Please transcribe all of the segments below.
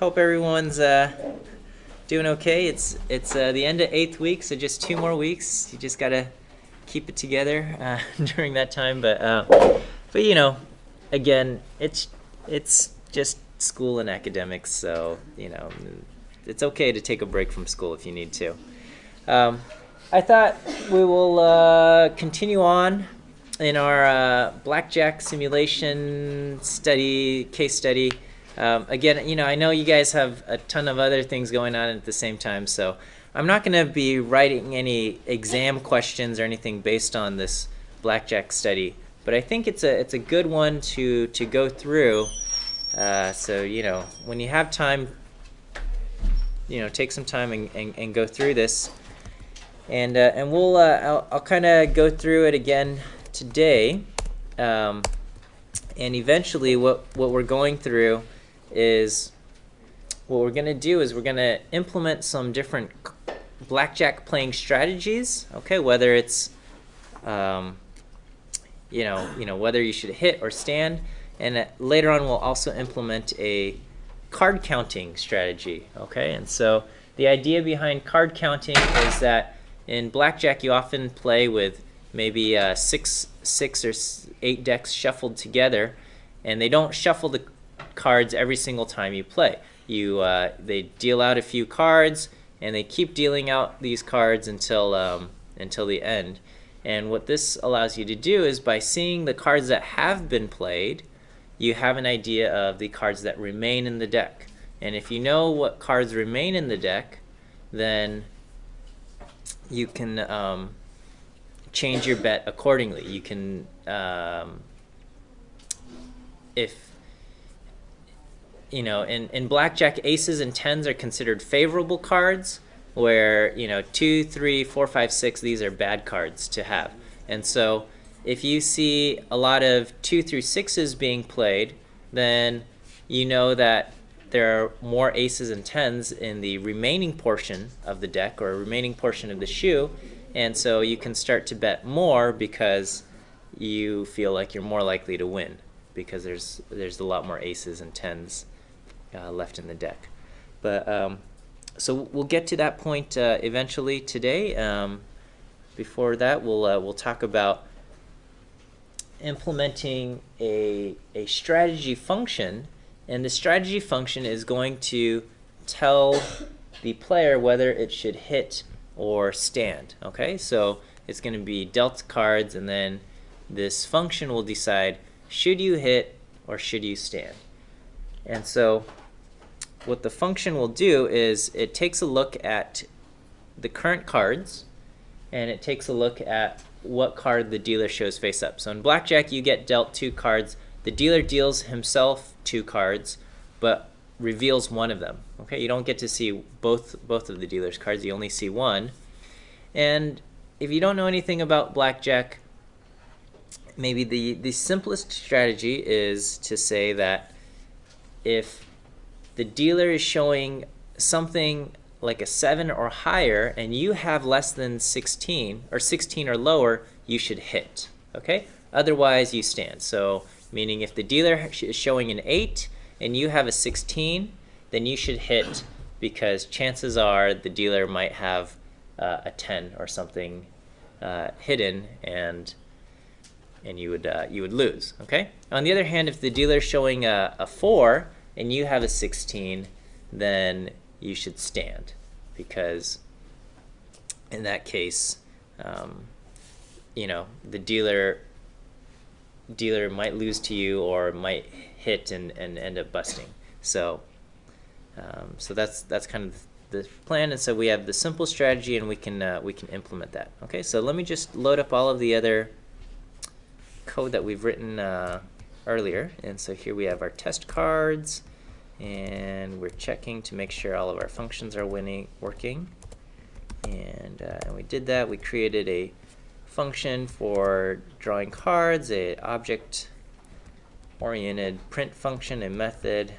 Hope everyone's doing okay. It's the end of 8th week, so just 2 more weeks. You just gotta keep it together during that time. But again, it's just school and academics, so it's okay to take a break from school if you need to. Um, I thought we will continue on in our Blackjack simulation study, case study. Again, I know you guys have a ton of other things going on at the same time, so I'm not going to be writing any exam questions or anything based on this Blackjack study, but I think it's a good one to go through. So when you have time, take some time and go through this. And I'll kind of go through it again today, and eventually what we're going through is what we're going to do is we're going to implement some different blackjack playing strategies. Okay, whether it's whether you should hit or stand, and later on we'll also implement a card counting strategy. Okay, and so the idea behind card counting is that in blackjack, you often play with maybe six or 8 decks shuffled together, and they don't shuffle the cards every single time you play. They deal out a few cards, and they keep dealing out these cards until the end. And what this allows you to do is by seeing the cards that have been played, you have an idea of the cards that remain in the deck. And if you know what cards remain in the deck, then you can change your bet accordingly. You can, in blackjack, aces and tens are considered favorable cards, where 2, 3, 4, 5, 6, these are bad cards to have. And so if you see a lot of 2 through 6s being played, then you know that there are more aces and tens in the remaining portion of the deck or remaining portion of the shoe, and so you can start to bet more because you feel like you're more likely to win because there's a lot more aces and tens left in the deck. But so we'll get to that point eventually today. Before that, we'll talk about implementing a strategy function. And the strategy function is going to tell the player whether it should hit or stand. Okay, so it's going to be dealt cards, and then this function will decide should you hit or should you stand. And so what the function will do is it takes a look at the current cards, and it takes a look at what card the dealer shows face up. So in blackjack, you get dealt 2 cards. The dealer deals himself 2 cards, but reveals one of them. Okay, you don't get to see both of the dealer's cards. You only see one. And if you don't know anything about blackjack, maybe the simplest strategy is to say that if the dealer is showing something like a 7 or higher, and you have less than 16 or 16 or lower, you should hit. Okay, otherwise you stand. So meaning if the dealer is showing an 8 and you have a 16, then you should hit, because chances are the dealer might have a 10 or something hidden, and you would lose. Okay. On the other hand, if the dealer is showing a 4 and you have a 16, then you should stand, because in that case, the dealer might lose to you or might hit and end up busting. So that's kind of the plan. And so we have the simple strategy, and we can implement that. Okay, so let me just load up all of the other code that we've written earlier. And so here we have our test cards, and we're checking to make sure all of our functions are working. And we did that. We created a function for drawing cards, a object-oriented print function, a method,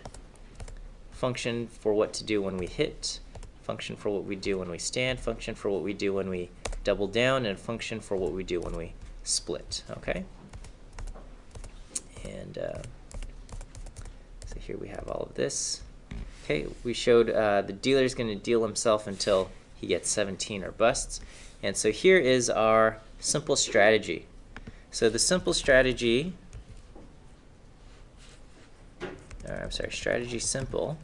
function for what to do when we hit, function for what we do when we stand, function for what we do when we double down, and a function for what we do when we split. Okay. And so here we have all of this. Okay, we showed the dealer is going to deal himself until he gets 17 or busts. And so here is our simple strategy. So the simple strategy, strategy simple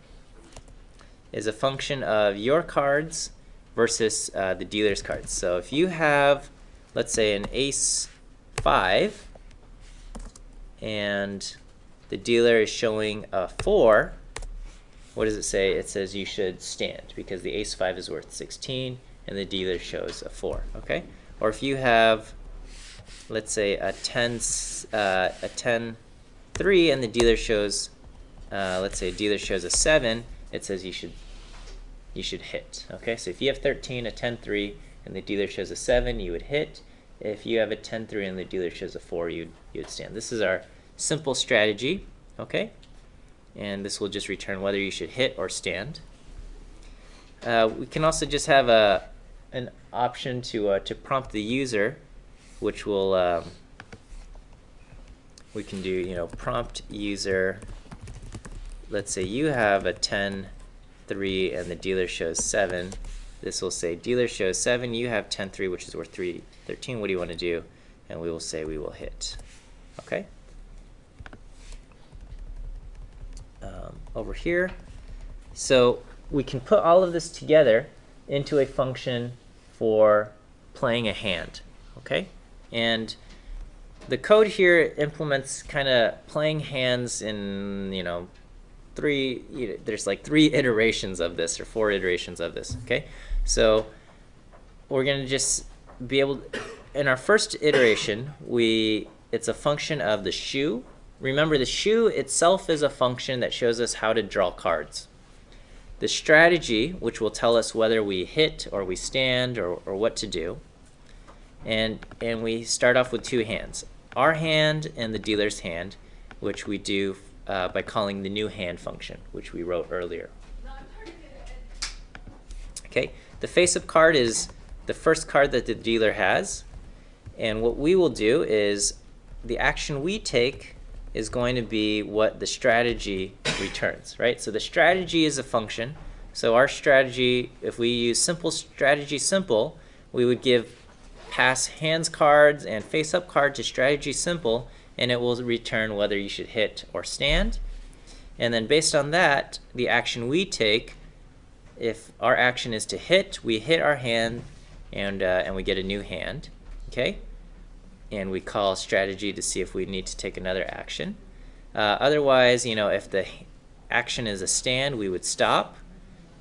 is a function of your cards versus the dealer's cards. So if you have, let's say, an ace 5 and the dealer is showing a 4, what does it say? It says you should stand because the ace 5 is worth 16 and the dealer shows a 4. Okay? Or if you have, let's say, a 10 3 and the dealer shows, let's say, dealer shows a 7, it says you should hit. Okay? So if you have 13, a 10 3, and the dealer shows a 7, you would hit. If you have a 10 3 and the dealer shows a 4, you'd stand. This is our simple strategy. Okay? And this will just return whether you should hit or stand. We can also just have an option to prompt the user, which will we can do, prompt user. Let's say you have a 10 3 and the dealer shows 7. This will say dealer shows 7, you have 10 3, which is worth 13. What do you want to do? And we will say we will hit. Okay? Over here. So we can put all of this together into a function for playing a hand. Okay? And the code here implements kind of playing hands in, there's like 3 iterations of this or 4 iterations of this. Okay? So we're going to just be able to, in our first iteration, it's a function of the shoe. Remember, the shoe itself is a function that shows us how to draw cards. The strategy, which will tell us whether we hit or we stand or what to do. And we start off with 2 hands. Our hand and the dealer's hand, which we do by calling the new hand function, which we wrote earlier. Okay, the face-up card is the first card that the dealer has. And what we will do is the action we take is going to be what the strategy returns, right? So the strategy is a function. So our strategy, if we use strategy simple, we would pass hands cards and face-up card to strategy simple, and it will return whether you should hit or stand. And then based on that, the action we take, if our action is to hit, we hit our hand and we get a new hand. Okay? And we call strategy to see if we need to take another action. Otherwise, if the action is a stand, we would stop.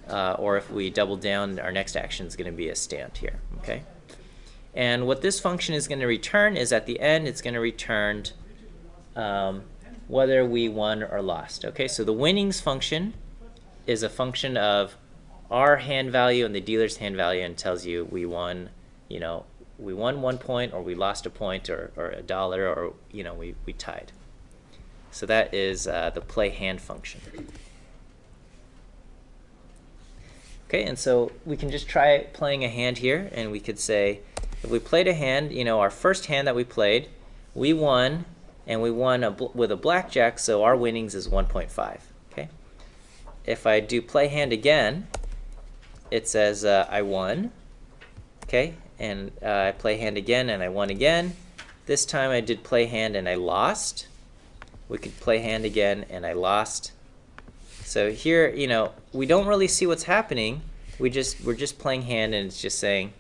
Or if we double down, our next action is going to be a stand here. Okay? And what this function is going to return is at the end, it's going to return whether we won or lost. Okay? So the winnings function is a function of our hand value and the dealer's hand value, and tells you we won, we won 1 point, or we lost a point, or $1, or we tied. So that is the play hand function. Okay, and so we can just try playing a hand here, and we could say if we played a hand, our first hand that we played, we won, and we won with a blackjack, so our winnings is 1.5. Okay. If I do play hand again, it says I won. Okay. And I play hand again and I won again. This time I did play hand and I lost. We could play hand again and I lost. So here, we don't really see what's happening. We're just playing hand, and it's just saying,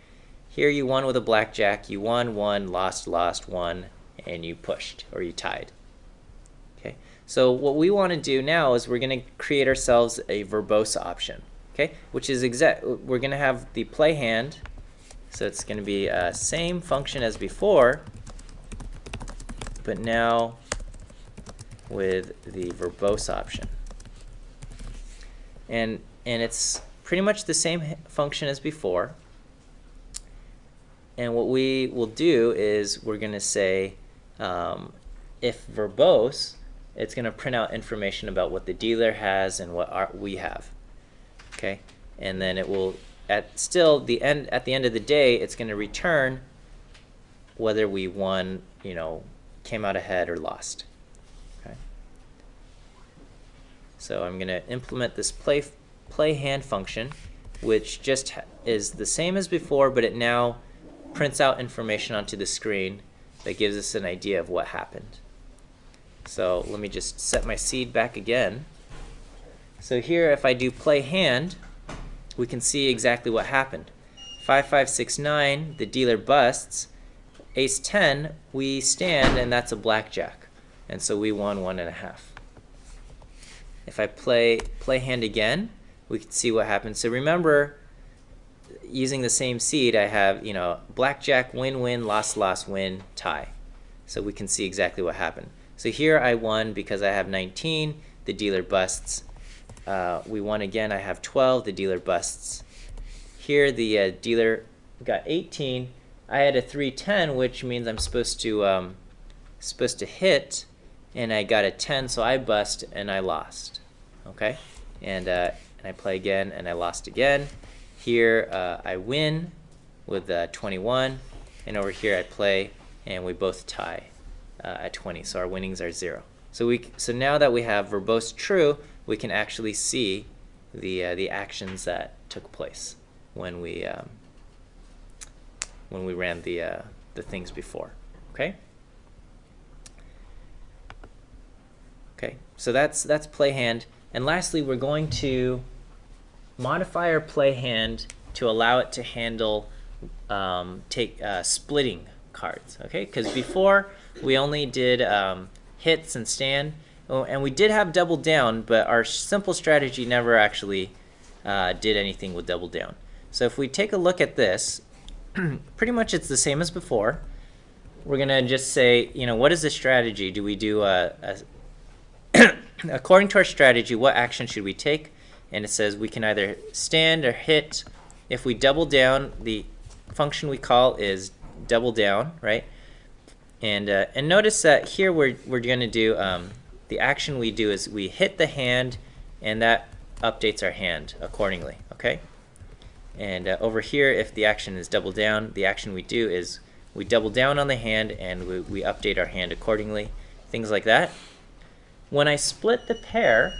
here you won with a blackjack, you won, lost, won, and you pushed or you tied. Okay. So what we want to do now is we're going to create ourselves a verbose option. Okay, which is we're going to have the play hand. So it's going to be same function as before, but now with the verbose option. And it's pretty much the same function as before. And what we will do is we're going to say if verbose, it's going to print out information about what the dealer has and what we have. Okay, and then it will at the end of the day, it's going to return whether we won, came out ahead or lost. Okay. So I'm going to implement this play hand function, which just is the same as before, but it now prints out information onto the screen that gives us an idea of what happened. So let me just set my seed back again. So here, if I do play hand, we can see exactly what happened. 5, 5, 6, 9, the dealer busts. Ace 10, we stand, and that's a blackjack. And so we won 1.5. If I play hand again, we can see what happens. So remember, using the same seed, I have, blackjack, win, win, loss, loss, win, tie. So we can see exactly what happened. So here I won because I have 19, the dealer busts. We won again, I have 12, the dealer busts. Here the dealer got 18. I had a 3-10, which means I'm supposed to hit, and I got a 10, so I bust and I lost. Okay, and I play again and I lost again. Here I win with 21, and over here I play and we both tie at 20. So our winnings are 0. So now that we have verbose true, we can actually see the actions that took place when we ran the things before. Okay. Okay. So that's play hand. And lastly, we're going to modify our play hand to allow it to handle splitting cards. Okay. Because before we only did hits and stand. Oh, and we did have double down, but our simple strategy never actually did anything with double down. So if we take a look at this, pretty much it's the same as before. We're going to just say, what is the strategy? Do we do according to our strategy, what action should we take? And it says we can either stand or hit. If we double down, the function we call is double down, right? And notice that here we're going to do the action we do is we hit the hand, and that updates our hand accordingly. Okay. And over here, if the action is double down, the action we do is we double down on the hand and we update our hand accordingly. Things like that. When I split the pair,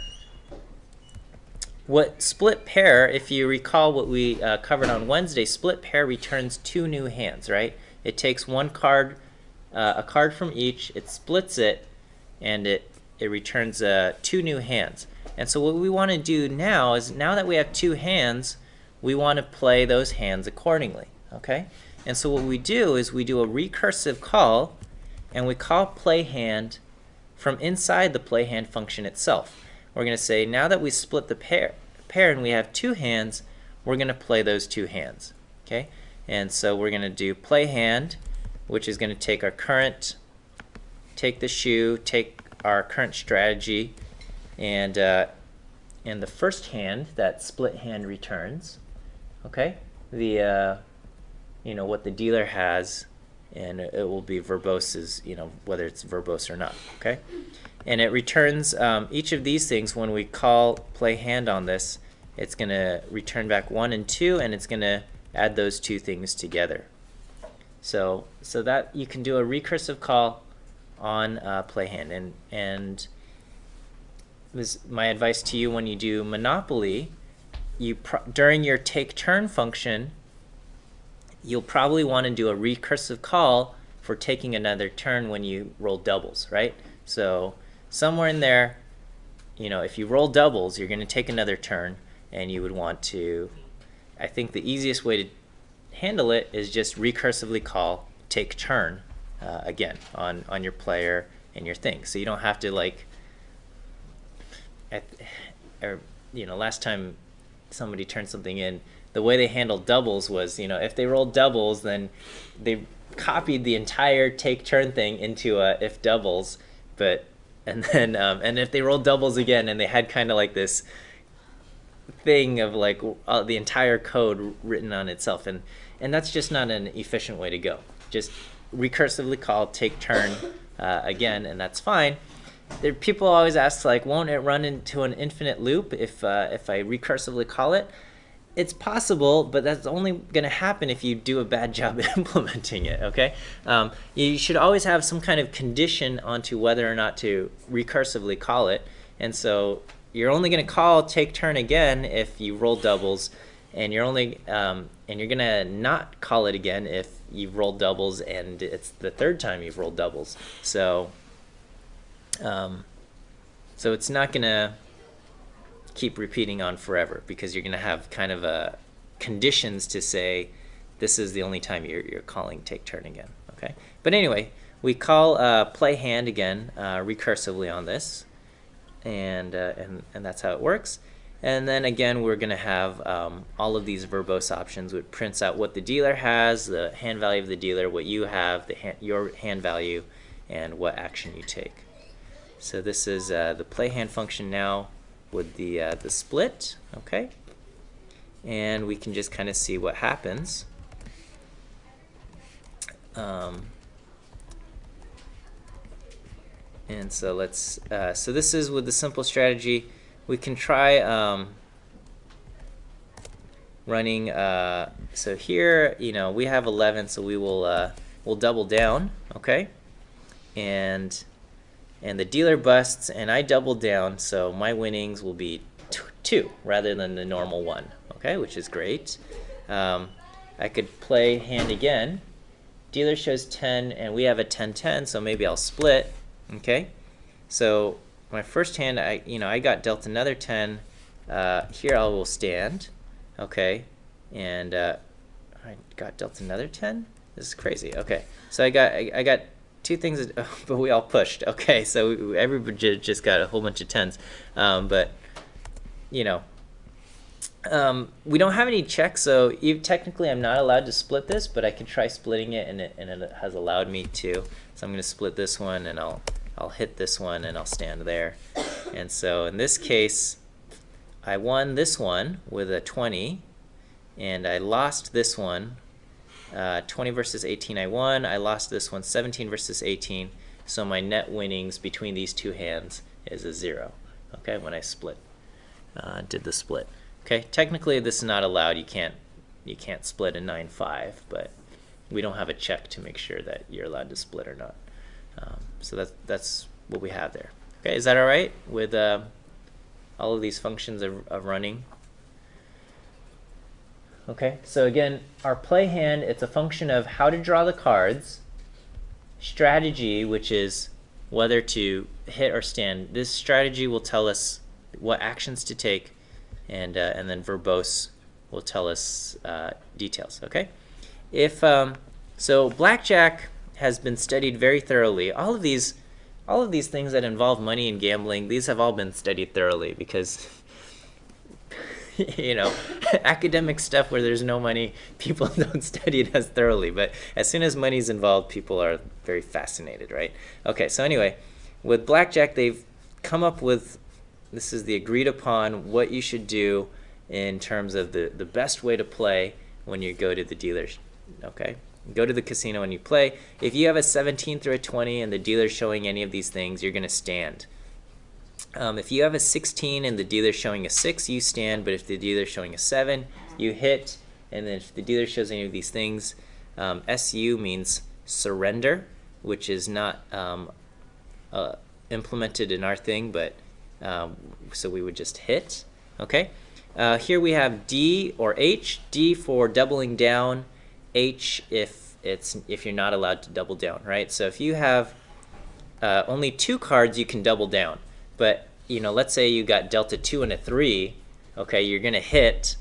split pair, if you recall what we covered on Wednesday, split pair returns 2 new hands, right? It takes one card, a card from each, it splits it, and it returns 2 new hands. And so what we want to do now is, now that we have 2 hands, we want to play those hands accordingly. Okay? And so what we do is we do a recursive call, and we call play hand from inside the play hand function itself. We're going to say, now that we split the pair and we have 2 hands, we're going to play those 2 hands. Okay? And so we're going to do play hand, which is going to take our current, take the shoe, take our current strategy, and the first hand that split hand returns, okay, the what the dealer has, and it will be verbose, whether it's verbose or not. Okay, and it returns each of these things. When we call play hand on this, it's going to return back 1 and 2, and it's going to add those 2 things together. So that you can do a recursive call on play hand, and this is my advice to you when you do Monopoly. During your take turn function, you'll probably want to do a recursive call for taking another turn when you roll doubles, right? So somewhere in there, if you roll doubles, you're going to take another turn, and you would want to, I think the easiest way to handle it is just recursively call take turn again on your player and your thing. So you don't have to last time somebody turned something in, the way they handled doubles was, if they rolled doubles, then they copied the entire take turn thing into if doubles, and if they rolled doubles again, and they had kind of like this thing of the entire code written on itself, and that's just not an efficient way to go. Just recursively call take turn again, and that's fine. People always ask, won't it run into an infinite loop if I recursively call it? It's possible, but that's only going to happen if you do a bad job implementing it. Okay, you should always have some kind of condition onto whether or not to recursively call it. And so, you're only going to call take turn again if you roll doubles, and you're gonna not call it again if you've rolled doubles and it's the third time you've rolled doubles. So so it's not gonna keep repeating on forever, because you're gonna have kind of a conditions to say this is the only time you're calling take turn again. Okay, but anyway, we call play hand again recursively on this, and that's how it works. And then again, we're going to have all of these verbose options, which prints out what the dealer has, the hand value of the dealer, what you have, your hand value, and what action you take. So this is the play hand function now with the split. Okay, and we can just kind of see what happens. And so let's so this is with the simple strategy. We can try running. So here, we have 11, so we will we'll double down. Okay, and the dealer busts, and I double down, so my winnings will be 2 rather than the normal 1. Okay, which is great. I could play hand again. Dealer shows 10, and we have a 10-10, so maybe I'll split. Okay, so my first hand, I got dealt another 10. Here I will stand. Okay, and I got dealt another 10. This is crazy. Okay, so I got 2 things, but we all pushed. Okay, so everybody just got a whole bunch of 10s. But we don't have any checks, so technically I'm not allowed to split this, but I can try splitting it, and it has allowed me to. So I'm going to split this one, and I'll hit this one, and I'll stand there. And so in this case, I won this one with a 20, and I lost this one. 20 versus 18 I won. I lost this one 17 versus 18. So my net winnings between these 2 hands is a 0. Okay, when I did the split. Okay, technically this is not allowed. You can't split a 9-5, but we don't have a check to make sure that you're allowed to split or not. So that's what we have there. Okay, is that all right with all of these functions of running? Okay, so again, our play hand, it's a function of how to draw the cards. Strategy, which is whether to hit or stand. This strategy will tell us what actions to take, and then verbose will tell us details. Okay, so Blackjack has been studied very thoroughly. All of these things that involve money and gambling, these have all been studied thoroughly, because academic stuff where there's no money, people don't study it as thoroughly. But as soon as money's involved, people are very fascinated, right? Okay, so anyway, with Blackjack, they've come up with, this is the agreed upon what you should do in terms of the best way to play when you go to the dealers. Okay, go to the casino when you play. If you have a 17 through a 20 and the dealer's showing any of these things, you're going to stand. If you have a 16 and the dealer's showing a 6, you stand. But if the dealer's showing a 7, you hit. And then if the dealer shows any of these things, SU means surrender, which is not implemented in our thing, but so we would just hit. Okay. Here we have D or H. D for doubling down. H if you're not allowed to double down, right? So if you have only 2 cards, you can double down. But let's say you got dealt a 2 and a 3. Okay, you're gonna hit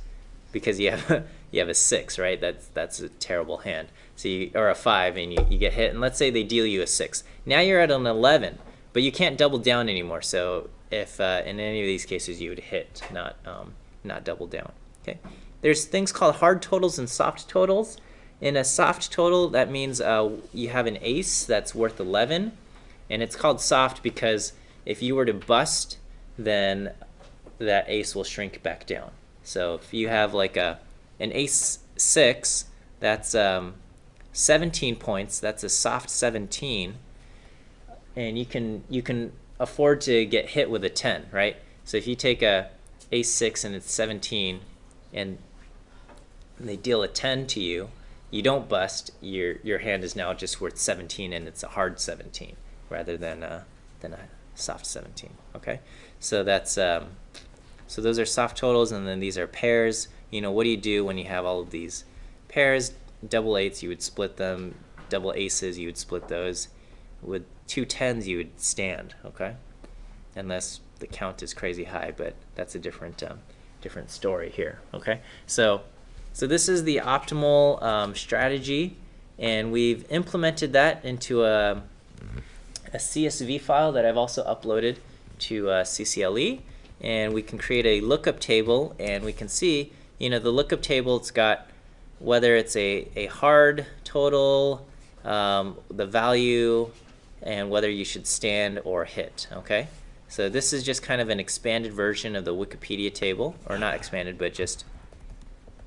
because you have a 6, right? That's a terrible hand. So or a 5, and you get hit. And let's say they deal you a 6. Now you're at an 11, but you can't double down anymore. So if in any of these cases you would hit, not double down. Okay. There's things called hard totals and soft totals. In a soft total, that means you have an ace that's worth 11, and it's called soft because if you were to bust, then that ace will shrink back down. So if you have like an ace 6, that's 17 points. That's a soft 17, and you can afford to get hit with a 10, right? So if you take a ace 6 and it's 17, and they deal a 10 to you, you don't bust. Your hand is now just worth 17, and it's a hard 17 rather than a soft 17. Okay, so that's so those are soft totals, and then these are pairs. You know, what do you do when you have all of these pairs? Double eights, you would split them. Double aces, you would split those. With two tens, you would stand. Okay, unless the count is crazy high, but that's a different different story here. Okay, so this is the optimal strategy, and we've implemented that into a CSV file that I've also uploaded to CCLE, and we can create a lookup table, and we can see, you know, the lookup table, it's got whether it's a hard total, the value, and whether you should stand or hit. Okay, so this is just kind of an expanded version of the Wikipedia table, or not expanded, but just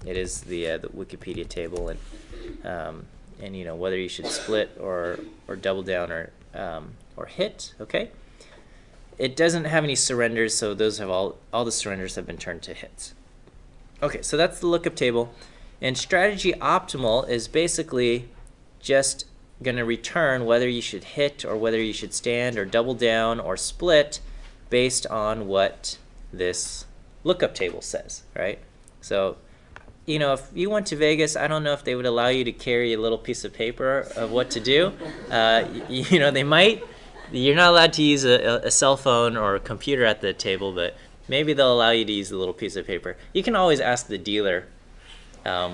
it is the Wikipedia table, and you know, whether you should split or double down or hit. Okay, it doesn't have any surrenders, so those have all the surrenders have been turned to hits. Okay, so that's the lookup table, and strategy optimal is basically just going to return whether you should hit or whether you should stand or double down or split based on what this lookup table says, right? So, you know, if you went to Vegas, I don't know if they would allow you to carry a little piece of paper of what to do. You know, they might. You're not allowed to use a cell phone or a computer at the table, but maybe they'll allow you to use a little piece of paper. You can always ask the dealer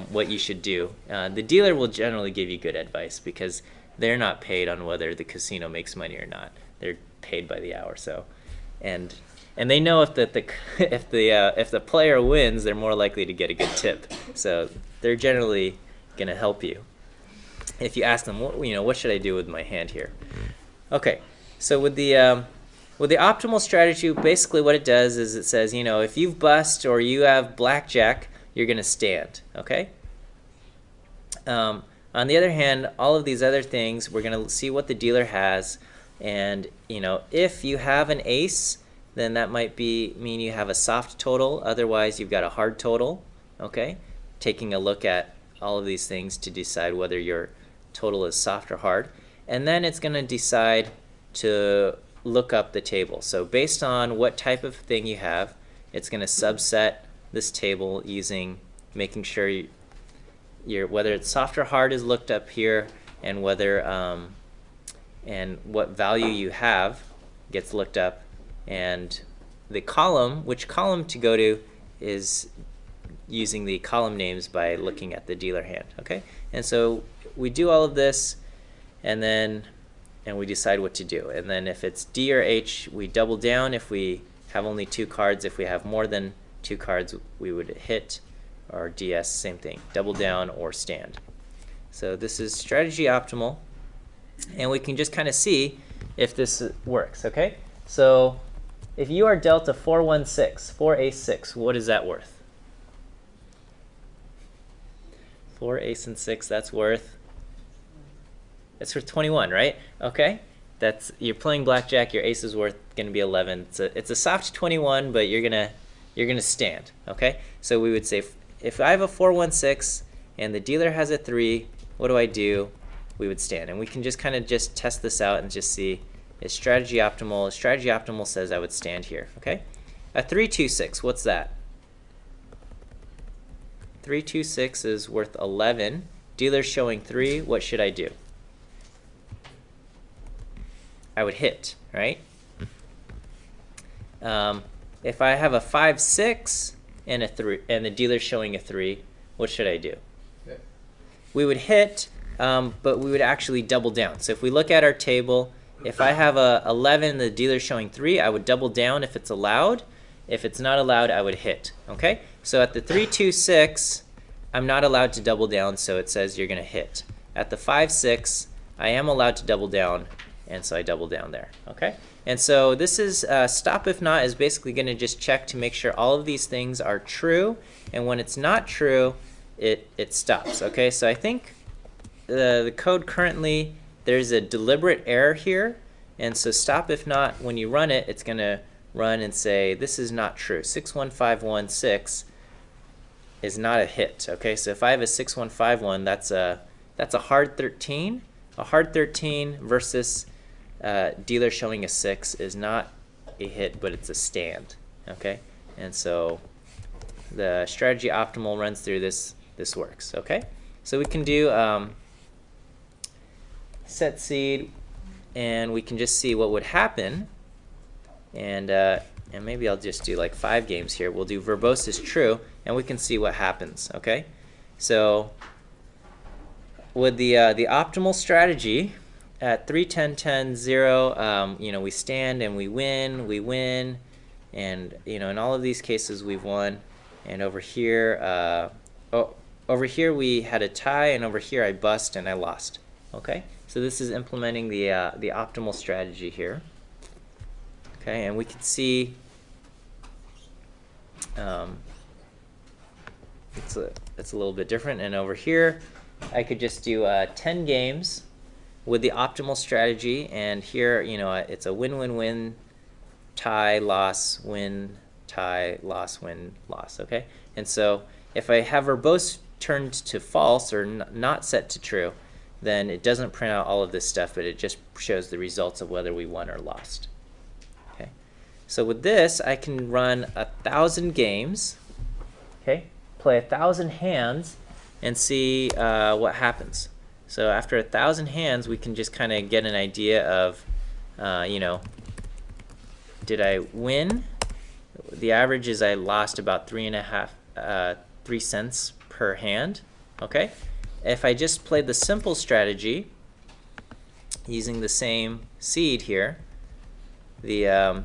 what you should do. The dealer will generally give you good advice because they're not paid on whether the casino makes money or not. They're paid by the hour. So, and they know if the player wins, they're more likely to get a good tip. So they're generally going to help you if you ask them, what should I do with my hand here? Okay, so with the optimal strategy, basically what it does is it says, you know, if you've bust or you have blackjack, you're going to stand. Okay. On the other hand, all of these other things, we're going to see what the dealer has, and you know, if you have an ace, then that might mean you have a soft total. Otherwise, you've got a hard total. Okay, taking a look at all of these things to decide whether your total is soft or hard, and then it's going to decide to look up the table. So based on what type of thing you have, it's going to subset this table using making sure whether it's soft or hard is looked up here, and whether and what value you have gets looked up, and the column, which column to go to, is using the column names by looking at the dealer hand. Okay, and so we do all of this, and we decide what to do, and then if it's D or H, we double down if we have only 2 cards. If we have more than 2 cards, we would hit, or DS, same thing, double down or stand. So this is strategy optimal, and we can just kind of see if this works. Okay, so if you are dealt a 4-1-6, 4 ace 6, what is that worth? 4 ace and 6, that's worth 21, right? Okay, you're playing blackjack, your ace is worth going to be 11. It's a soft 21, but you're gonna stand. Okay, so we would say if I have a 4-1-6 and the dealer has a 3, what do I do? We would stand, and we can just kind of just test this out and just see, is strategy optimal? Strategy optimal says I would stand here. Okay, a 3-2-6, what's that? 3-2-6 is worth 11. Dealer's showing 3. What should I do? I would hit, right? If I have a 5-6 and a 3, and the dealer's showing a 3, what should I do? Okay. We would hit, but we would actually double down. So if we look at our table, if I have a 11 and the dealer's showing 3, I would double down if it's allowed. If it's not allowed, I would hit. Okay? So at the 3-2-6, I'm not allowed to double down, so it says you're going to hit. At the 5-6, I am allowed to double down, and so I double down there. Okay? And so this is stop if not is basically going to just check to make sure all of these things are true, and when it's not true, it stops. Okay, so I think the code currently, there's a deliberate error here, and so stop if not, when you run it, it's going to run and say this is not true. 61516 is not a hit. Okay, so if I have a 6151, that's a hard 13. A hard 13 versus dealer showing a 6 is not a hit, but it's a stand. Okay, and so the strategy optimal runs through this. This works. Okay, so we can do set seed, and we can just see what would happen. And maybe I'll just do like 5 games here. We'll do verbose is true, and we can see what happens. Okay, so with the optimal strategy at 3, 10, 10, 0, you know, we stand and we win, and you know, in all of these cases we've won. And over here, over here we had a tie, and over here I bust and I lost. Okay, so this is implementing the optimal strategy here. Okay, and we can see it's a little bit different. And over here, I could just do 10 games with the optimal strategy, and here, you know, it's a win-win-win, tie, loss, win, tie, loss, win, loss. Okay, and so if I have verbose turned to false or not set to true, then it doesn't print out all of this stuff, but it just shows the results of whether we won or lost. Okay, so with this, I can run 1,000 games. Okay, play 1,000 hands and see what happens. So after 1,000 hands, we can just kind of get an idea of, you know, did I win? The average is I lost about 3 cents per hand. Okay, if I just played the simple strategy using the same seed here, the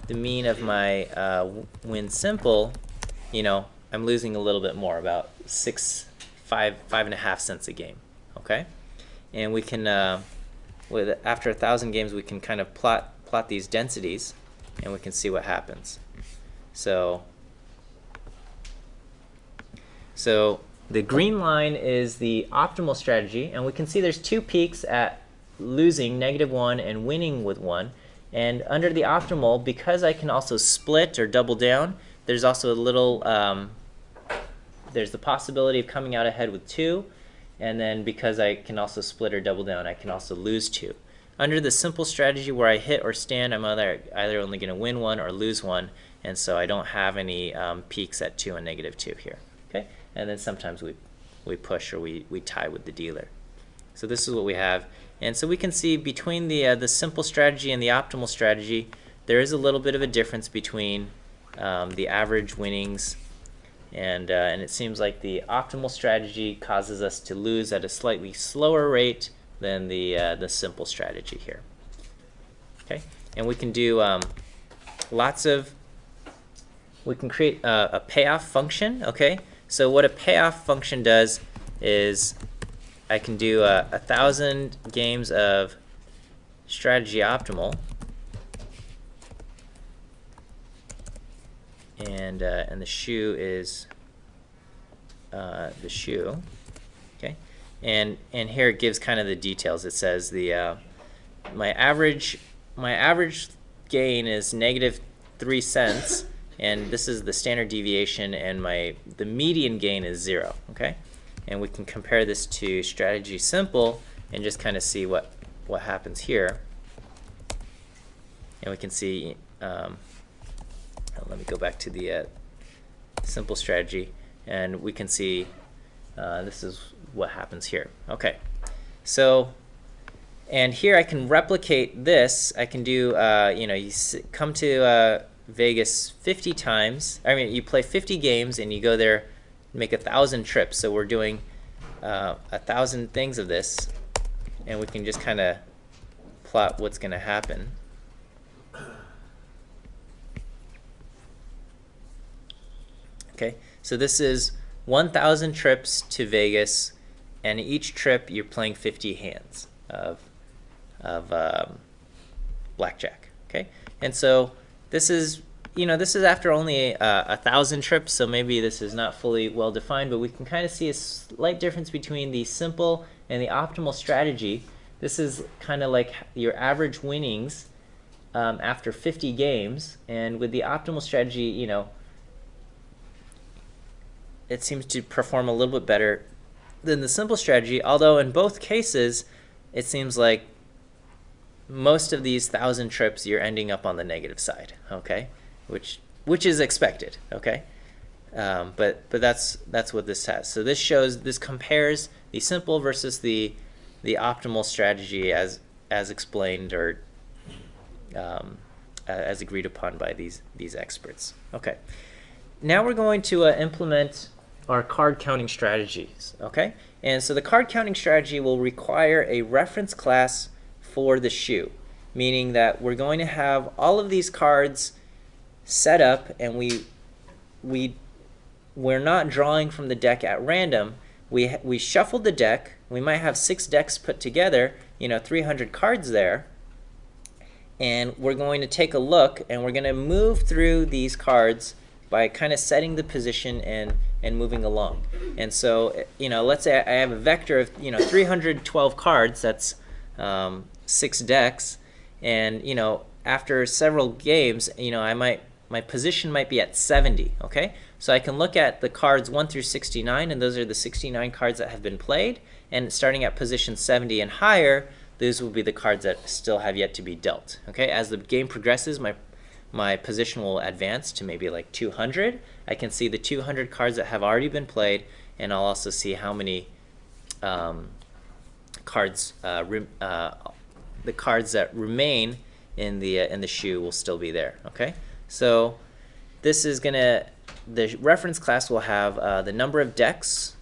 mean of my win simple, you know, I'm losing a little bit more, about 5.5 cents a game. Okay, and we can after 1,000 games, we can kind of plot these densities, and we can see what happens. So the green line is the optimal strategy, and we can see there's 2 peaks at losing -1 and winning with 1. And under the optimal, because I can also split or double down, there's also a little there's the possibility of coming out ahead with 2, and then because I can also split or double down, I can also lose 2. Under the simple strategy where I hit or stand, I'm either only going to win 1 or lose 1, and so I don't have any peaks at 2 and -2 here. Okay, and then sometimes we push or we tie with the dealer. So this is what we have, and so we can see between the simple strategy and the optimal strategy, there is a little bit of a difference between the average winnings, and it seems like the optimal strategy causes us to lose at a slightly slower rate than the simple strategy here. Okay, and we can do we can create a payoff function. Okay, so what a payoff function does is I can do 1,000 games of strategy optimal, and the shoe is the shoe. Okay, and here it gives kind of the details. It says the my average gain is -3 cents, and this is the standard deviation, and the median gain is 0. Okay, and we can compare this to strategy simple and just kind of see what happens here. And we can see, let me go back to the simple strategy, and we can see this is what happens here. Okay, so, and here I can replicate this. I can do, you know, you come to Vegas 50 times. I mean, you play 50 games and you go there, make 1,000 trips. So we're doing 1,000 things of this, and we can just kind of plot what's going to happen. Okay, so this is 1,000 trips to Vegas, and each trip you're playing 50 hands of blackjack. Okay, and so this is, you know, this is after only 1,000 trips, so maybe this is not fully well defined, but we can kind of see a slight difference between the simple and the optimal strategy. This is kind of like your average winnings after 50 games, and with the optimal strategy, you know, it seems to perform a little bit better than the simple strategy, although in both cases it seems like most of these 1,000 trips you're ending up on the negative side, okay, which is expected, okay. But that's what this has. So this compares the simple versus the optimal strategy as explained or as agreed upon by these experts. Okay. Now we're going to implement our card counting strategies. Okay. And so the card counting strategy will require a reference class for the shoe, meaning that we're going to have all of these cards set up, and we're not drawing from the deck at random. We shuffled the deck. We might have 6 decks put together, 300 cards there, and we're going to take a look, and we're going to move through these cards by kind of setting the position and moving along. And so, let's say I have a vector of 312 cards. That's 6 decks, and after several games, my position might be at 70. Okay, so I can look at the cards 1 through 69, and those are the 69 cards that have been played. And starting at position 70 and higher, those will be the cards that still have yet to be dealt. Okay, as the game progresses, my position will advance to maybe like 200. I can see the 200 cards that have already been played, and I'll also see how many cards the cards that remain in the shoe will still be there. Okay, so this is the reference class will have the number of decks,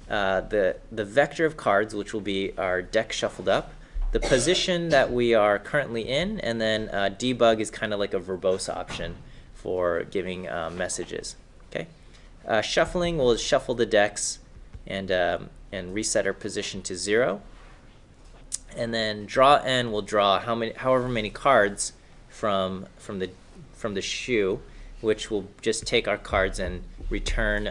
the vector of cards, which will be our deck shuffled up, the position that we are currently in, and then debug is kind of like a verbose option for giving messages. Okay, shuffling will shuffle the decks and reset our position to 0. And then draw n will draw however many cards from the shoe, which will just take our cards and return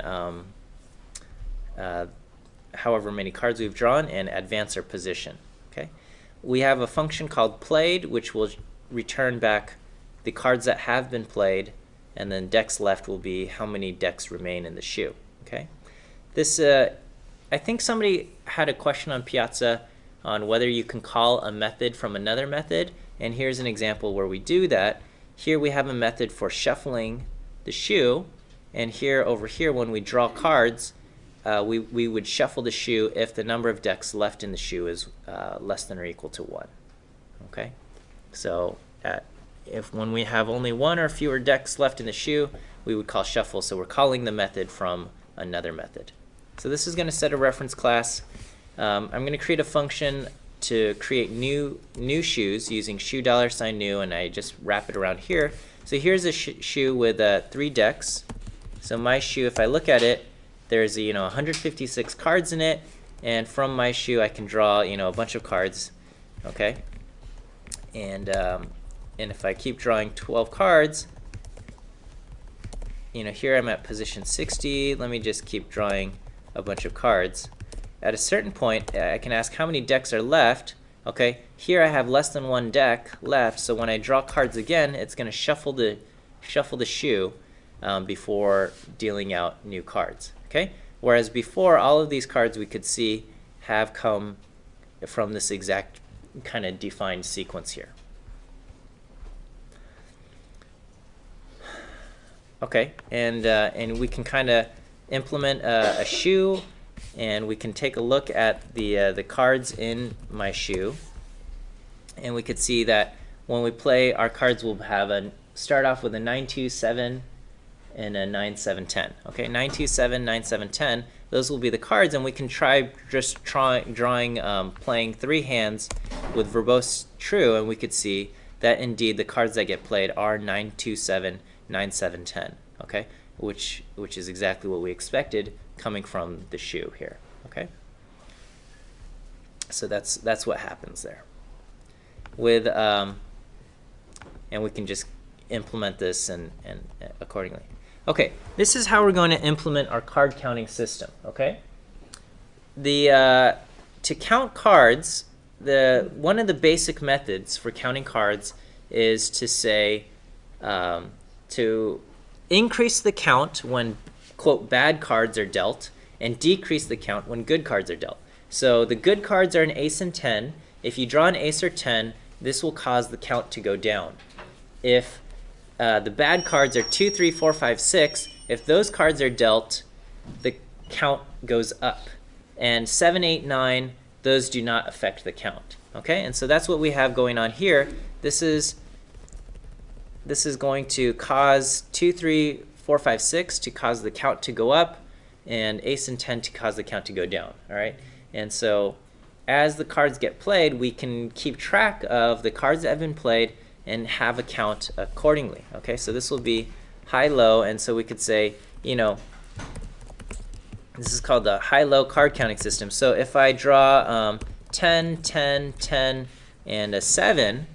however many cards we've drawn and advance our position. Okay, we have a function called played, which will return back the cards that have been played, and then decks left will be how many decks remain in the shoe. Okay, this I think somebody had a question on Piazza on whether you can call a method from another method, and here's an example where we do that. Here we have a method for shuffling the shoe, and over here when we draw cards, we would shuffle the shoe if the number of decks left in the shoe is less than or equal to 1. Okay, so when we have only 1 or fewer decks left in the shoe, we would call shuffle. So we're calling the method from another method. So this is going to set a reference class. I'm going to create a function to create new shoes using shoe $new, and I just wrap it around here. So here's a shoe with 3 decks. So my shoe, if I look at it, there's 156 cards in it, and from my shoe I can draw a bunch of cards. Okay, and if I keep drawing 12 cards, here I'm at position 60. Let me just keep drawing a bunch of cards. At a certain point, I can ask how many decks are left. Okay, here I have less than 1 deck left, so when I draw cards again, it's going to shuffle the shoe before dealing out new cards. Okay, whereas before, all of these cards we could see have come from this exact kind of defined sequence here. Okay, and we can kind of implement a shoe, and we can take a look at the cards in my shoe, and we could see that when we play, our cards will have start off with a 9, 2, 7 and a 9, 7, 10. Okay, 9, 2, 7, 9, 7, 10. Those will be the cards, and we can try playing 3 hands with verbose true, and we could see that indeed the cards that get played are 9, 2, 7, 9, 7, 10. Okay, which is exactly what we expected coming from the shoe here. Okay, so that's what happens there. With and we can just implement this and accordingly. Okay, this is how we're going to implement our card counting system. Okay, to count cards, one of the basic methods for counting cards is to say to increase the count when quote bad cards are dealt, and decrease the count when good cards are dealt. So the good cards are an ace and 10. If you draw an ace or 10, this will cause the count to go down. If the bad cards are 2, 3, 4, 5, 6, if those cards are dealt, the count goes up. And 7, 8, 9, those do not affect the count. Okay, and so that's what we have going on here. This is going to cause 2, 3, 4, 5, 6 to cause the count to go up, and ace and 10 to cause the count to go down. All right, and so as the cards get played, we can keep track of the cards that have been played and have a count accordingly. Okay, so this will be high-low, and so we could say, you know, this is called the high-low card counting system. So if I draw 10, 10, 10, and a 7,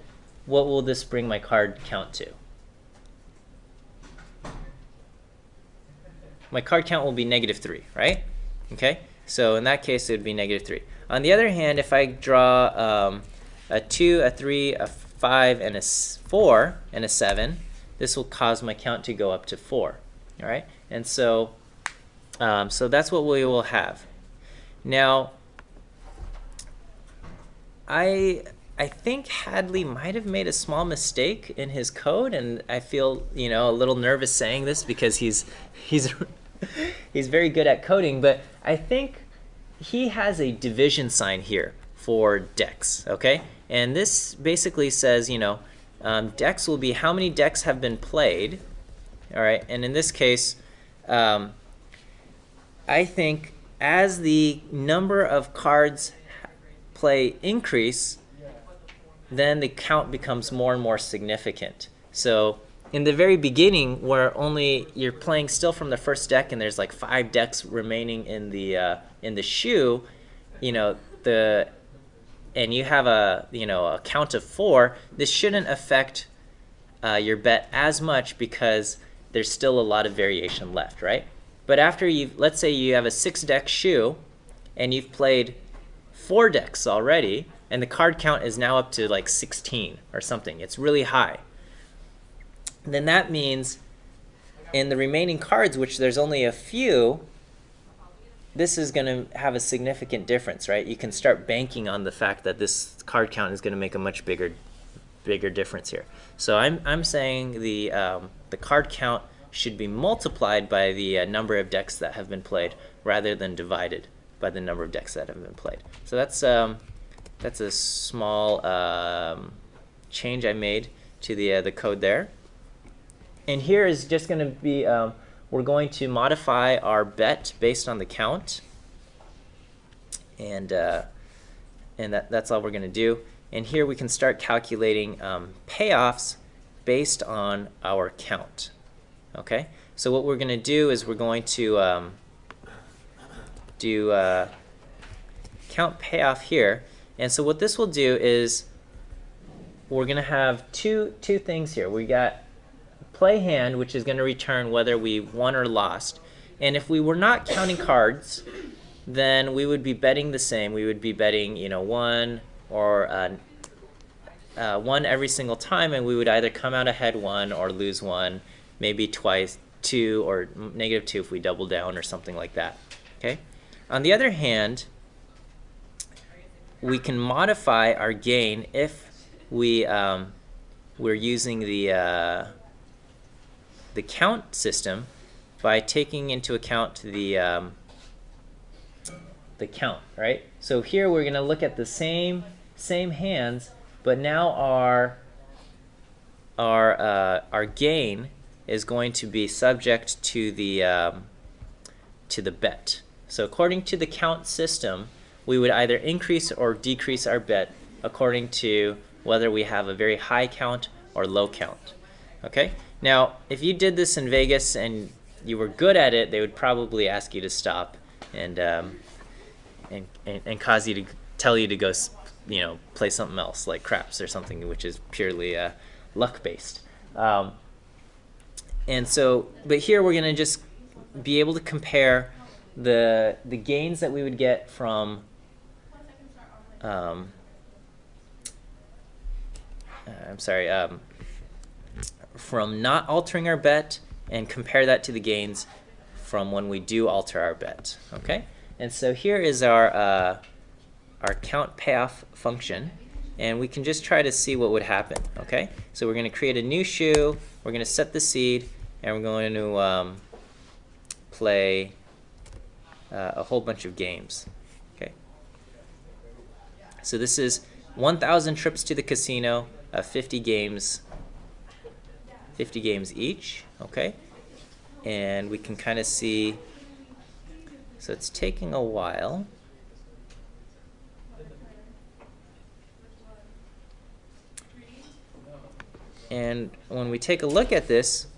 what will this bring my card count to? My card count will be -3, right? Okay, so in that case it would be -3. On the other hand, if I draw a 2, a 3, a 5, and a 4, and a 7, this will cause my count to go up to 4. All right, and so so that's what we will have. Now, I think Hadley might have made a small mistake in his code, and I feel, you know, a little nervous saying this because he's he's very good at coding, but I think he has a division sign here for decks, okay? And this basically says, you know, decks will be how many decks have been played, all right? And in this case, I think as the number of cards play increase, then the count becomes more and more significant. So in the very beginning, where only you're playing still from the first deck and there's like 5 decks remaining in the shoe, you know, and you have a count of 4, this shouldn't affect your bet as much because there's still a lot of variation left, right? But after let's say you have a 6-deck shoe and you've played 4 decks already, and the card count is now up to like 16 or something, it's really high, then that means in the remaining cards, which there's only a few, this is going to have a significant difference, right? You can start banking on the fact that this card count is going to make a much bigger difference here. So I'm saying the card count should be multiplied by the number of decks that have been played rather than divided by the number of decks that have been played. So that's a small change I made to the code there. And here is just going to be, we're going to modify our bet based on the count, and that's all we're going to do. And here we can start calculating payoffs based on our count. Okay, so what we're going to do is we're going to do count payoff here. And so what this will do is we're going to have two things here. We got play hand, which is going to return whether we won or lost. And if we were not counting cards, then we would be betting the same. We would be betting, you know, 1 or 1 every single time, and we would either come out ahead 1 or lose 1, maybe twice 2 or -2 if we double down or something like that. Okay. On the other hand, we can modify our gain if we're using the count system by taking into account the count, right? So here we're going to look at the same hands, but now our gain is going to be subject to the bet. So according to the count system, we would either increase or decrease our bet according to whether we have a very high count or low count. Okay? Now, if you did this in Vegas and you were good at it, they would probably ask you to stop and cause you to tell you to go, you know, play something else like craps or something, which is purely luck based. And so, but here we're going to just be able to compare the gains that we would get from from not altering our bet, and compare that to the gains from when we do alter our bet. Okay, and so here is our count payoff function, and we can just try to see what would happen. Okay, so we're going to create a new shoe, we're going to set the seed, and we're going to play a whole bunch of games. Okay, so this is 1,000 trips to the casino, 50 games each. Okay, and we can kind of see, so it's taking a while. And when we take a look at this,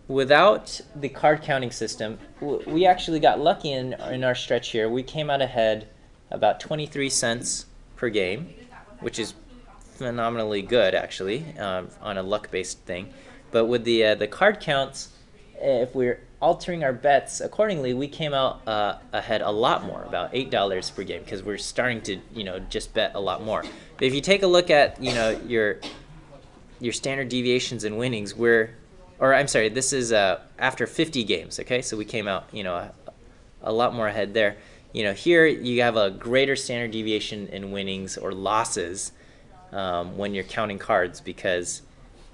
without the card counting system, we actually got lucky in our stretch here. We came out ahead about 23 cents per game, which is phenomenally good actually, on a luck-based thing. But with the card counts, if we're altering our bets accordingly, we came out ahead a lot more, about $8 per game, because we're starting to just bet a lot more. But if you take a look at your standard deviations and winnings, this is after 50 games. Okay, so we came out a lot more ahead there. Here you have a greater standard deviation in winnings or losses when you're counting cards, because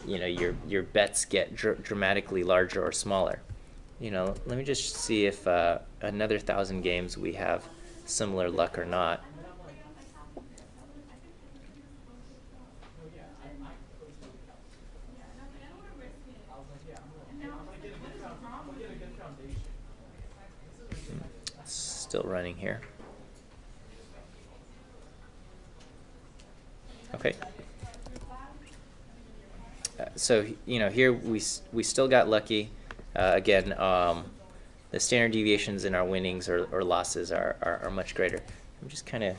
your bets get dramatically larger or smaller. Let me just see if another 1,000 games we have similar luck or not. Still running here. Okay. So here we still got lucky. Again, the standard deviations in our winnings or losses are much greater. I'm just kind of,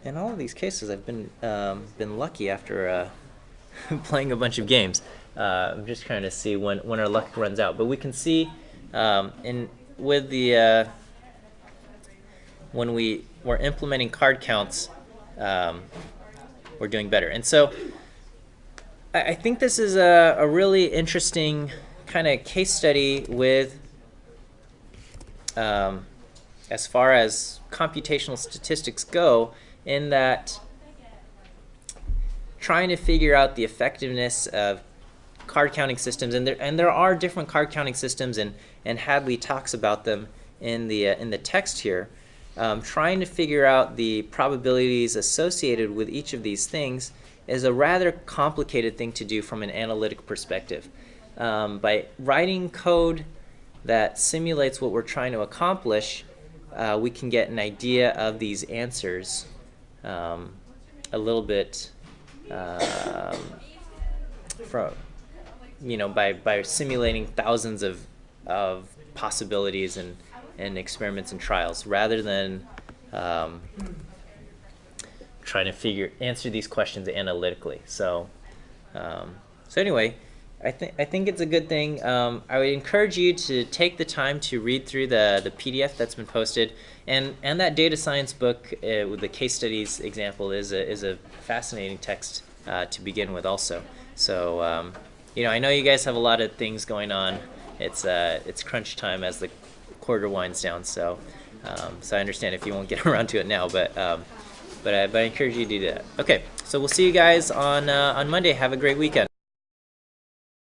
in all of these cases, I've been lucky after playing a bunch of games. I'm just trying to see when our luck runs out. But we can see with the when we're implementing card counts, we're doing better. And so I think this is a really interesting kind of case study with as far as computational statistics go, in that trying to figure out the effectiveness of card counting systems, and there are different card counting systems, and Hadley talks about them in the text here. Trying to figure out the probabilities associated with each of these things is a rather complicated thing to do from an analytic perspective. By writing code that simulates what we're trying to accomplish, we can get an idea of these answers a little bit by simulating thousands of possibilities and experiments and trials, rather than trying to answer these questions analytically. So anyway, I think it's a good thing. I would encourage you to take the time to read through the PDF that's been posted, and that data science book with the case studies example is a fascinating text to begin with also. So I know you guys have a lot of things going on. It's crunch time as the quarter winds down, so I understand if you won't get around to it now, but I encourage you to do that. Okay, so we'll see you guys on Monday. Have a great weekend.